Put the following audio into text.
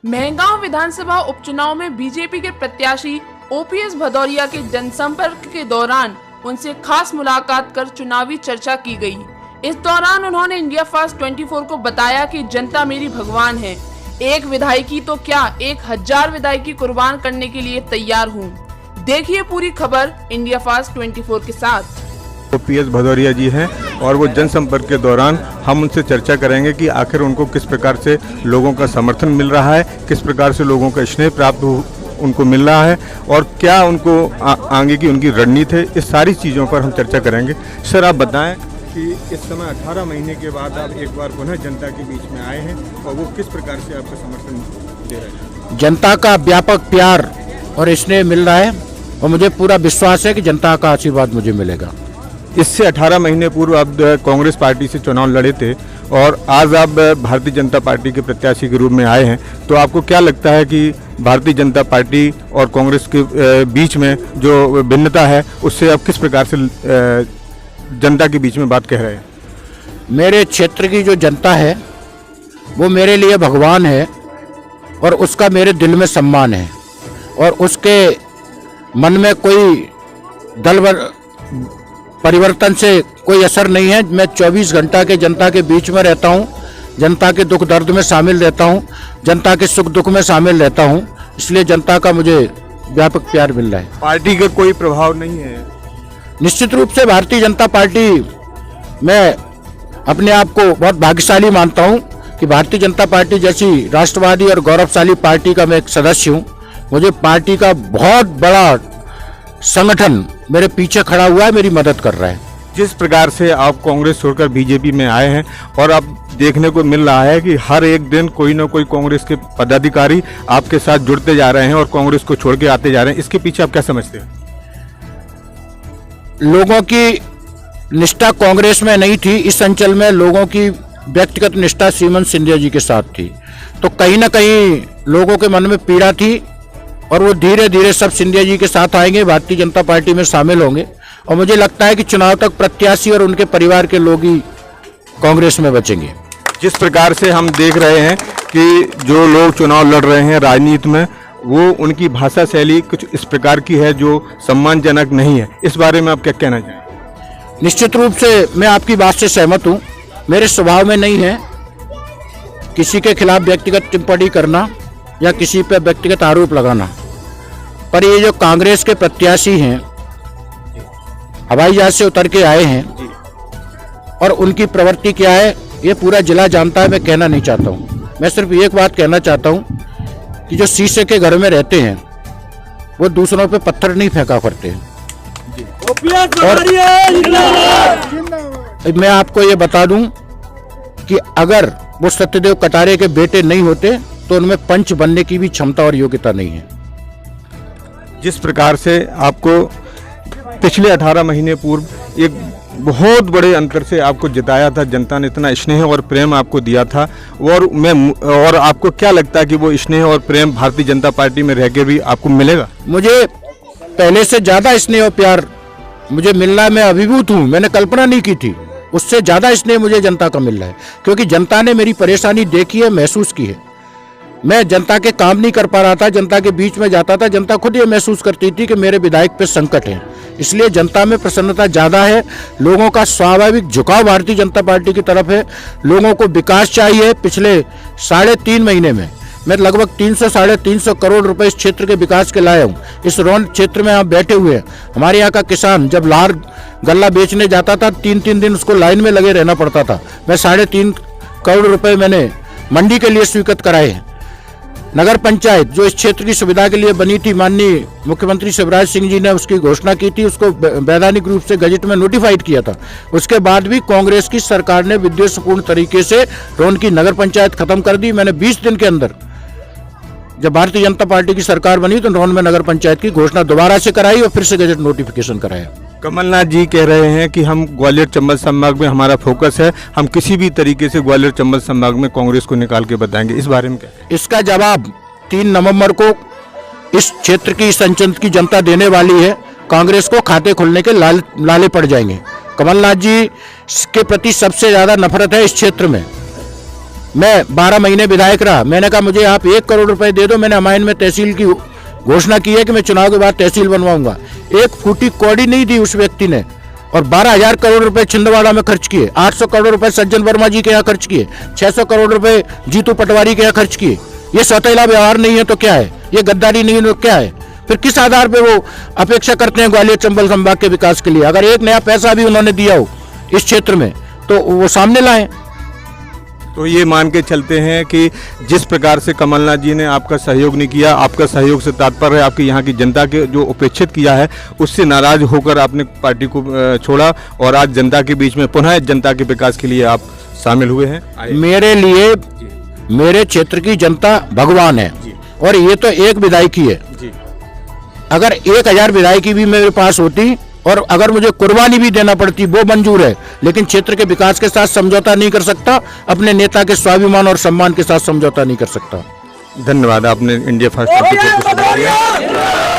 मेहगांव विधानसभा उपचुनाव में बीजेपी के प्रत्याशी ओपीएस भदौरिया के जनसंपर्क के दौरान उनसे खास मुलाकात कर चुनावी चर्चा की गई। इस दौरान उन्होंने इंडिया फास्ट 24 को बताया कि जनता मेरी भगवान है, एक विधायकी तो क्या 1000 विधायकी कुर्बान करने के लिए तैयार हूँ। देखिए पूरी खबर इंडिया फास्ट 24 के साथ। ओपीएस भदौरिया जी हैं और वो जनसंपर्क के दौरान हम उनसे चर्चा करेंगे कि आखिर उनको किस प्रकार से लोगों का समर्थन मिल रहा है, किस प्रकार से लोगों का स्नेह प्राप्त उनको मिल रहा है और क्या उनको आगे की उनकी रणनीति है। इस सारी चीज़ों पर हम चर्चा करेंगे। सर, आप बताएं कि इस समय 18 महीने के बाद आप एक बार पुनः जनता के बीच में आए हैं और वो किस प्रकार से आपका समर्थन दे रहे हैं। जनता का व्यापक प्यार और स्नेह मिल रहा है और मुझे पूरा विश्वास है कि जनता का आशीर्वाद मुझे मिलेगा। इससे 18 महीने पूर्व आप कांग्रेस पार्टी से चुनाव लड़े थे और आज आप भारतीय जनता पार्टी के प्रत्याशी के रूप में आए हैं, तो आपको क्या लगता है कि भारतीय जनता पार्टी और कांग्रेस के बीच में जो भिन्नता है उससे आप किस प्रकार से जनता के बीच में बात कह रहे हैं। मेरे क्षेत्र की जो जनता है वो मेरे लिए भगवान है और उसका मेरे दिल में सम्मान है और उसके मन में कोई दल परिवर्तन से कोई असर नहीं है। मैं 24 घंटा के जनता के बीच में रहता हूँ, जनता के दुख दर्द में शामिल रहता हूँ, जनता के सुख दुख में शामिल रहता हूँ, इसलिए जनता का मुझे व्यापक प्यार मिल रहा है। पार्टी का कोई प्रभाव नहीं है। निश्चित रूप से भारतीय जनता पार्टी, मैं अपने आप को बहुत भाग्यशाली मानता हूँ कि भारतीय जनता पार्टी जैसी राष्ट्रवादी और गौरवशाली पार्टी का मैं एक सदस्य हूँ। मुझे पार्टी का बहुत बड़ा संगठन मेरे पीछे खड़ा हुआ है, मेरी मदद कर रहा है। जिस प्रकार से आप कांग्रेस छोड़कर बीजेपी में आए हैं और अब देखने को मिल रहा है कि हर एक दिन कोई ना कोई कांग्रेस के पदाधिकारी आपके साथ जुड़ते जा रहे हैं और कांग्रेस को छोड़ के आते जा रहे हैं, इसके पीछे आप क्या समझते हैं। लोगों की निष्ठा कांग्रेस में नहीं थी, इस अंचल में लोगों की व्यक्तिगत निष्ठा सीमन सिंधिया जी के साथ थी, तो कहीं ना कहीं लोगों के मन में पीड़ा थी और वो धीरे धीरे सब सिंधिया जी के साथ आएंगे, भारतीय जनता पार्टी में शामिल होंगे और मुझे लगता है कि चुनाव तक प्रत्याशी और उनके परिवार के लोग ही कांग्रेस में बचेंगे। जिस प्रकार से हम देख रहे हैं कि जो लोग चुनाव लड़ रहे हैं राजनीति में, वो उनकी भाषा शैली कुछ इस प्रकार की है जो सम्मानजनक नहीं है, इस बारे में आप क्या कहना चाहेंगे। निश्चित रूप से मैं आपकी बात से सहमत हूँ। मेरे स्वभाव में नहीं है किसी के खिलाफ व्यक्तिगत टिप्पणी करना या किसी पर व्यक्तिगत आरोप लगाना, पर ये जो कांग्रेस के प्रत्याशी हैं, हवाई जहाज से उतर के आए हैं और उनकी प्रवृत्ति क्या है ये पूरा जिला जानता है, मैं कहना नहीं चाहता हूँ। मैं सिर्फ एक बात कहना चाहता हूँ कि जो शीशे के घर में रहते हैं वो दूसरों पे पत्थर नहीं फेंका करते हैं। और मैं आपको ये बता दूं कि अगर वो सत्यदेव कटारे के बेटे नहीं होते तो उनमें पंच बनने की भी क्षमता और योग्यता नहीं है। जिस प्रकार से आपको पिछले 18 महीने पूर्व एक बहुत बड़े अंतर से आपको जिताया था, जनता ने इतना स्नेह और प्रेम आपको दिया था और आपको क्या लगता है कि वो स्नेह और प्रेम भारतीय जनता पार्टी में रह के भी आपको मिलेगा। मुझे पहले से ज़्यादा स्नेह और प्यार मुझे मिल रहा है। मैं अभिभूत हूँ, मैंने कल्पना नहीं की थी, उससे ज़्यादा स्नेह मुझे जनता का मिल रहा है क्योंकि जनता ने मेरी परेशानी देखी है, महसूस की है। मैं जनता के काम नहीं कर पा रहा था, जनता के बीच में जाता था, जनता खुद ये महसूस करती थी कि मेरे विधायक पे संकट है, इसलिए जनता में प्रसन्नता ज़्यादा है। लोगों का स्वाभाविक झुकाव भारतीय जनता पार्टी की तरफ है। लोगों को विकास चाहिए। पिछले 3.5 महीने में मैं लगभग 300-350 करोड़ रुपए इस क्षेत्र के विकास के लाया हूँ। इस रौन क्षेत्र में आप बैठे हुए हैं, हमारे यहाँ का किसान जब लार गल्ला बेचने जाता था 3-3 दिन उसको लाइन में लगे रहना पड़ता था। मैं 3.5 करोड़ रुपए मैंने मंडी के लिए स्वीकृत कराए हैं। नगर पंचायत जो इस क्षेत्र की सुविधा के लिए बनी थी, माननीय मुख्यमंत्री शिवराज सिंह जी ने उसकी घोषणा की थी, उसको वैधानिक रूप से गजट में नोटिफाइड किया था। उसके बाद भी कांग्रेस की सरकार ने विद्वेषपूर्ण तरीके से रोन की नगर पंचायत खत्म कर दी। मैंने 20 दिन के अंदर, जब भारतीय जनता पार्टी की सरकार बनी तो रोन में नगर पंचायत की घोषणा दोबारा से कराई और फिर से गजट नोटिफिकेशन कराया। कमलनाथ जी कह रहे हैं कि हम ग्वालियर चंबल संभाग में हमारा फोकस है, हम किसी भी तरीके से ग्वालियर चंबल संभाग में कांग्रेस को निकाल के बताएंगे, इस बारे में क्या। इसका जवाब 3 नवंबर को इस क्षेत्र की इस अंचल की जनता देने वाली है। कांग्रेस को खाते खुलने के लाले पड़ जाएंगे। कमलनाथ जी के प्रति सबसे ज्यादा नफरत है इस क्षेत्र में। मैं 12 महीने विधायक रहा। मैंने कहा मुझे आप 1 करोड़ रुपए दे दो। मैंने अमाइन में तहसील की घोषणा की है कि मैं चुनाव के बाद तहसील बनवाऊंगा। 1 फूटी कौड़ी नहीं दी उस व्यक्ति ने, और 12,000 करोड़ रुपए छिंदवाड़ा में खर्च किए, 800 करोड़ रुपए सज्जन वर्मा जी के यहाँ खर्च किए, 600 करोड़ रुपए जीतू पटवारी के यहाँ खर्च किए। ये सौतेला व्यवहार नहीं है तो क्या है? ये गद्दारी नहीं है तो क्या है? फिर किस आधार पे वो अपेक्षा करते हैं ग्वालियर चंबल संभाग के विकास के लिए? अगर एक नया पैसा भी उन्होंने दिया हो इस क्षेत्र में तो वो सामने लाएं। तो ये मान के चलते हैं कि जिस प्रकार से कमलनाथ जी ने आपका सहयोग नहीं किया, आपका सहयोग से तात्पर्य आपकी यहाँ की जनता के जो उपेक्षित किया है उससे नाराज होकर आपने पार्टी को छोड़ा और आज जनता के बीच में पुनः जनता के विकास के लिए आप शामिल हुए हैं। मेरे लिए मेरे क्षेत्र की जनता भगवान है और ये तो एक विधायकी है। अगर 1000 विधायकी भी मेरे पास होती और अगर मुझे कुर्बानी भी देना पड़ती वो मंजूर है, लेकिन क्षेत्र के विकास के साथ समझौता नहीं कर सकता, अपने नेता के स्वाभिमान और सम्मान के साथ समझौता नहीं कर सकता। धन्यवाद, आपने इंडिया फर्स्ट पार्टी को समझ लिया।